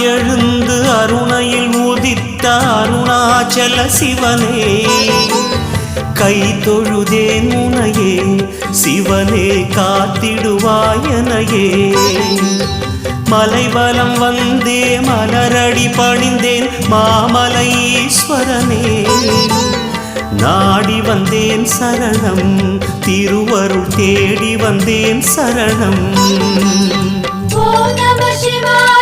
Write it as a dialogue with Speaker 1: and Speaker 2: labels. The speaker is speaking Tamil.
Speaker 1: எழுந்து அருணையில் உதித்த அருணாச்சல சிவனே கை தொழுதேன் உனையே சிவனே காத்திடுவாயனையே மலைவலம் வந்தே மலரடி பணிந்தேன் மாமலை ஈஸ்வரனே நாடி வந்தேன் சரணம் திருவருள் தேடி வந்தேன் சரணம்
Speaker 2: ஓம் நம சிவாய